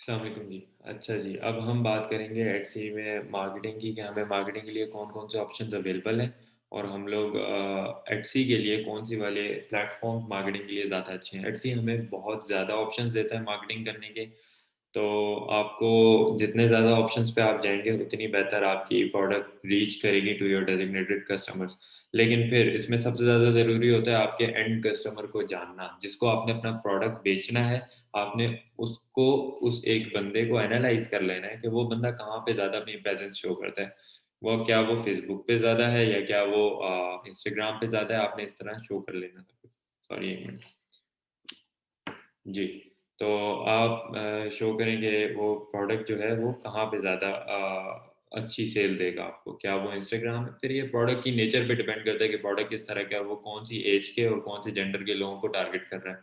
अस्सलाम वालेकुम जी। अच्छा जी, अब हम बात करेंगे एडसी में मार्केटिंग की कि हमें मार्केटिंग के लिए कौन-कौन से ऑप्शंस अवेलेबल हैं और हम लोग एडसी के लिए कौन-सी वाले प्लेटफ़ॉर्म्स मार्केटिंग के लिए ज़्यादा अच्छे हैं। एडसी हमें बहुत ज़्यादा ऑप्शंस देता है मार्केटिंग करने के, तो आपको जितने ज़्यादा ऑप्शंस पे आप जाएँगे, उतनी बेहतर आपकी प्रोडक्ट रीच करेगी टू योर डेज़िग्नेटेड कस्टमर्स। लेकिन फिर इसमें सबसे ज़्यादा ज़रूरी होता है आपके एंड कस्टमर को जानना, जिसको आपने अपना प्रोडक्ट बेचना है, आपने उसको उस एक बंदे को एनालाइज़ कर लेना है कि वो बंदा कहाँ पे ज़्यादा अपनी प्रेज़ेंस शो करता है। वो फ़ेसबुक पे ज़्यादा है या क्या वो इंस्टाग्राम पे ज़्यादा है, आपने इस तरह शो कर लेना सब कुछ। Sorry 1 minute. जी, तो आप शो करेंगे वो प्रोडक्ट जो है वो कहाँ पे ज़्यादा अच्छी सेल देगा आपको। क्या वो इंस्टाग्राम पे? फिर ये प्रोडक्ट की नेचर पे डिपेंड करता है कि प्रोडक्ट किस तरह का है, वो कौन-सी ऐज के और कौन-से जेंडर के लोगों को टारगेट कर रहा है।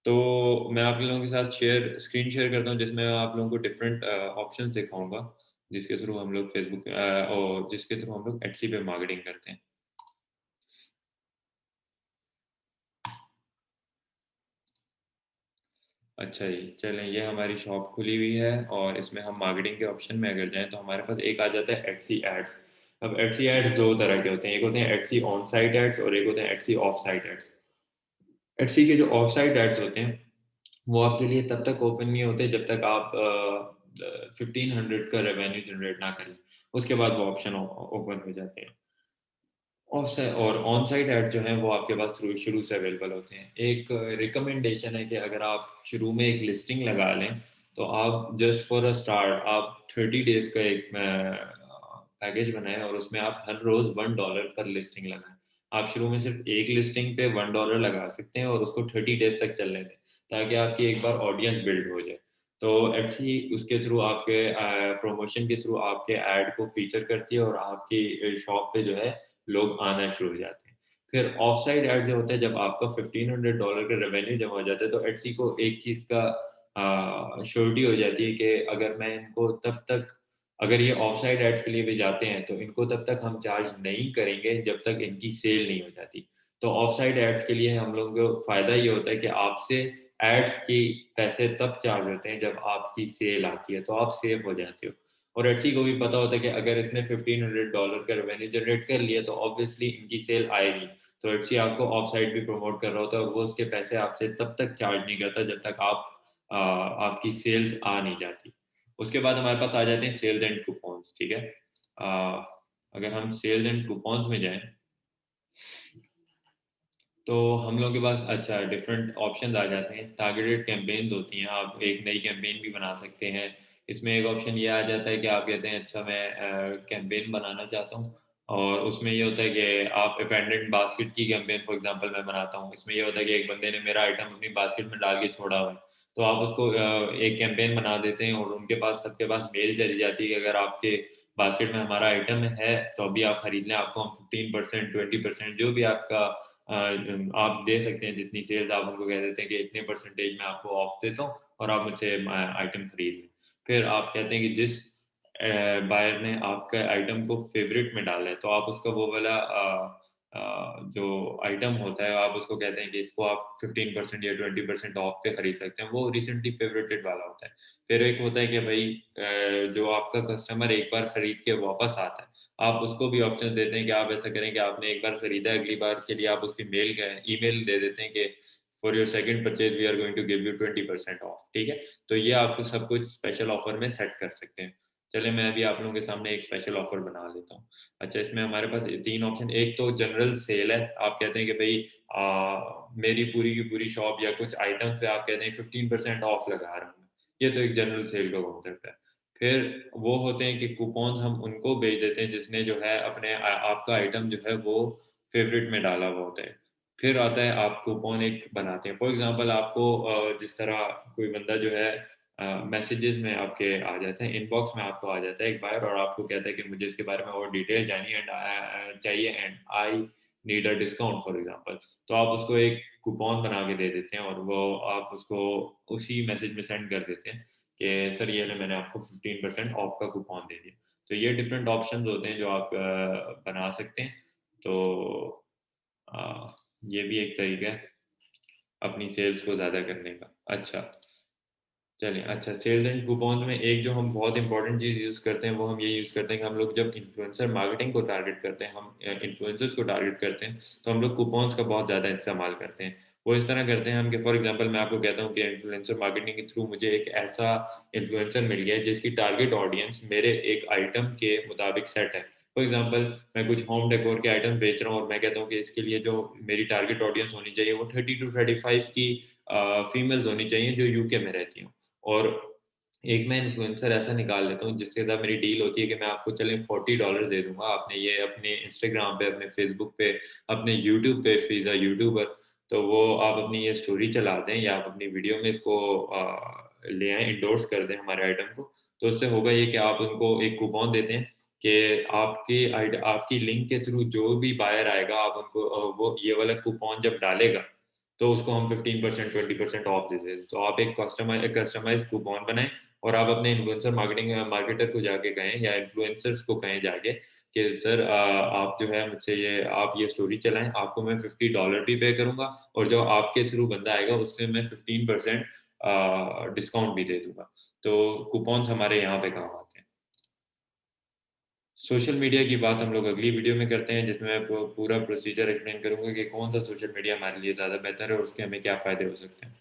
तो मैं आप लोगों के साथ स्क्रीन शेयर करता हूँ जिसमें मैं आप लोगों को डिफरेंट ऑप्शंस दिखाऊँगा, जिसके थ्रू हम लोग और जिसके थ्रू हम लोग एडसी पे मार्केटिंग करते हैं। अच्छा जी, चलें ये हमारी शॉप खुली हुई है और इसमें हम मार्केटिंग के ऑप्शन में अगर जाएँ तो हमारे पास एक आ जाता है एडसी एड्स। अब एडसी एड्स 2 तरह के होते हैं, एक होते हैं एडसी ऑन साइट एड्स और एक होते हैं एडसी ऑफ साइट एड्स। एडसी के जो ऑफ साइट एड्स होते हैं, वो आपके लिए तब तक ओपन नहीं होते जब तक आप 1500 का रेवेन्यू जनरेट ना करें। उसके बाद वो ऑप्शन ओपन हो जाते हैं। और ऑन साइट ऐड जो हैं वो आपके पास शुरू से अवेलेबल होते हैं। एक रिकमेंडेशन है कि अगर आप शुरू में एक लिस्टिंग लगा लें, तो आप जस्ट फॉर अ स्टार्ट आप 30 डेज़ का एक पैकेज बनाएँ और उसमें आप हर रोज़ $1 पर लिस्टिंग लगाएँ। आप शुरू में सिर्फ़ एक लिस्टिंग पे $1 लगा सकते हैं और उसको 30 डेज़ तक चलने दें, ताकि आपकी एक बार ऑडियंस बिल्ड हो जाए। तो एक्चुअली उसके थ्रू आपके प्रमोशन के थ्रू आपके ऐड को फीचर करती है और आपकी शॉप पे जो है लोग आना शुरू हो जाते हैं। फिर ऑफ साइड ऐड जो होता है जब आपका $1500 का रेवेन्यू जमा हो जाता है तो एट्सी को एक चीज़ का श्योरिटी हो जाती है कि अगर ये ऑफ साइड एड्स के लिए भी जाते हैं तो इनको तब तक हम चार्ज नहीं करेंगे जब तक इनकी सेल नहीं हो जाती। तो ऑफ साइड एड्स के लिए हम लोगों को फ़ायदा ये होता है कि आपसे एड्स की पैसे तब चार्ज होते हैं जब आपकी सेल आती है, तो आप सेव हो जाते हो। और एट्सी को भी पता होता है कि अगर इसने $1500 का रेवेन्यू जनरेट कर लिया तो ऑब्वियसली इनकी सेल आएगी। तो एट्सी आपको ऑफ साइट भी प्रमोट कर रहा होता है और वो उसके पैसे आपसे तब तक चार्ज नहीं करता जब तक आपकी सेल्स आ नहीं जाती। उसके बाद हमारे पास आ जाते हैं सेल्स एंड कूपन्स, ठीक है? अगर हम सेल्स एंड कूपन्स में जाएँ तो हम लोगों के पास अच्छा डिफरेंट ऑप्शंस आ जाते हैं, टारगेटेड कैम्पेन्स होती हैं, आप एक नई कैम्पेन भी बना सकते हैं। इसमें एक ऑप्शन ये आ जाता है कि आप कहते हैं अच्छा मैं कैम्पेन बनाना चाहता हूँ और उसमें ये होता है कि आप अबैंडन्ड बास्केट की कैम्पेन फॉर एग्ज़ाम्पल मैं बनाता हूँ। इसमें ये होता है कि एक बंदे ने मेरा आइटम अपनी बास्केट में डाल के छोड़ा हुआ है, तो आप उसको एक कैम्पेन बना देते हैं और उनके पास सबके पास मेल चली जाती है कि अगर आपके बास्केट में हमारा आइटम है, तो अभी आप खरीद लें, आपको हम 15% 20% जो भी आपका आप दे सकते हैं जितनी सेल्स आप उनको कह देते हैं कि इतने परसेंटेज मैं आपको ऑफ देता हूँ और आप मुझसे आइटम खरीद लें। फिर आप कहते हैं कि जिस बायर ने आपका आइटम को फ़ेवरेट में डाला है, तो आप उसका वो वाला जो आइटम होता है, आप उसको कहते हैं कि इसको आप 15% या 20% ऑफ पे खरीद सकते हैं, वो रिसेंटली फ़ेवरेटेड वाला होता है। फिर एक होता है कि भई जो आपका कस्टमर एक बार खरीद के वापस आता है, आप उसको भी ऑप्शन देते हैं कि आप ऐसा करें कि आपने एक बार खरीदा है, अगली बार के लिए आप उसकी ईमेल दे देते हैं कि for your second purchase we are going to give you 20% off, ठीक है? तो ये आपको सब कुछ स्पेशल ऑफर में सेट कर सकते हैं। चलिए मैं अभी आप लोगों के सामने एक स्पेशल ऑफर बना लेता हूँ। अच्छा इसमें हमारे पास 3 ऑप्शन, एक तो जनरल सेल है, आप कहते हैं कि भई मेरी पूरी की पूरी शॉप या कुछ आइटम्स पे आप कहते हैं 15% ऑफ लगा रहा हूँ मैं। ये तो एक जनरल सेल का कॉन्सेप्ट है। फिर वो होते हैं कि कूपन्स हम उनको भेज देते हैं जिसने जो है अपने आपका आइटम जो है वो फ़ेवरेट में डाला हुआ होता है। फिर आता है आप कूपन एक बनाते हैं। फॉर एग्ज़ाम्पल आपको जिस तरह कोई बंदा जो है मैसेजेस में आपके आ जाते हैं, इनबॉक्स में आपको आ जाता है एक बार और आपको कहता है कि मुझे इसके बारे में और डिटेल जानिए चाहिए and I need a discount for example. तो आप उसको एक कूपन बना के दे देते हैं और वो आप उसको उसी मैसेज में सेंड कर देते हैं कि सर ये ले मैंने आपको 15% ऑफ का कूपन दे दिया। तो ये डिफरेंट ऑप्शंस होते हैं जो आप बना सकते हैं। तो अ, ये भी एक तरीका है अपनी सेल्स को ज़्यादा करने का। अच्छा, चलिए, अच्छा सेल्स एंड कूपन्स में एक जो हम बहुत इंपॉर्टेंट चीज़ यूज़ करते हैं, वो हम ये यूज़ करते हैं कि हम लोग जब इन्फ्लुएंसर मार्केटिंग को टारगेट करते हैं, हम इन्फ्लुएंसर्स को टारगेट करते हैं, तो हम लोग कूपन्स का बहुत ज़्यादा इस्तेमाल करते हैं। वो इस तरह करते हैं हम कि फॉर एग्ज़ाम्पल मैं आपको कहता हूँ कि इन्फ्लुएंसर मार्केटिंग के थ्रू मुझे एक ऐसा इन्फ्लुएंसर मिल गया है, जिसकी टारगेट ऑडियंस मेरे एक आइटम के मुताबिक सेट है। फॉर एग्ज़ाम्पल मैं कुछ होम डेकोर के आइटम बेच रहा हूँ और मैं कहता हूँ कि इसके लिए जो मेरी टारगेट ऑडियंस होनी चाहिए, वो 30 टू 35 की फीमेल्स होनी चाहिए, जो यूके में रहती हों। और एक मैं इन्फ्लुएंसर ऐसा निकाल लेता हूँ जिसके साथ मेरी डील होती है कि मैं आपको चलें $40 दे दूँगा, आपने ये अपने इंस्टाग्राम पे, अपने फ़ेसबुक पे, अपने यूट्यूब पे if he is a YouTuber, तो वो आप अपनी ये स्टोरी चला दें या आप अपनी वीडियो में इसको ले आएँ, एंडोर्स कर दें हमारे आइटम को। तो उससे होगा ये कि आप उनको एक कूपन देते हैं कि आपकी लिंक के थ्रू जो भी बायर आएगा, आप उनको वो ये वाला कूपन जब डालेगा, तो उसको हम 15% 20% ऑफ देते हैं। तो आप एक कस्टमाइज़्ड कूपन बनाएँ और आप अपने इन्फ्लुएंसर मार्केटर को जाके कहें या इन्फ्लुएंसर्स को कहें जाके कि सर आप जो है मुझसे ये आप ये स्टोरी चलाएँ, आपको मैं $50 भी पे करूँगा और जो आपके थ्रू बंदा आएगा उससे मैं 15% डिस्काउंट भी दे दूँगा। तो कूपन्स हमारे यहाँ पे काम आते हैं। सोशल मीडिया की बात हम लोग अगली वीडियो में करते हैं जिसमें मैं पूरा प्रोसीजर एक्सप्लेन करूँगा कि कौन-सा सोशल मीडिया हमारे लिए ज़्यादा बेहतर है और उसके हमें क्या फ़ायदे हो सकते हैं।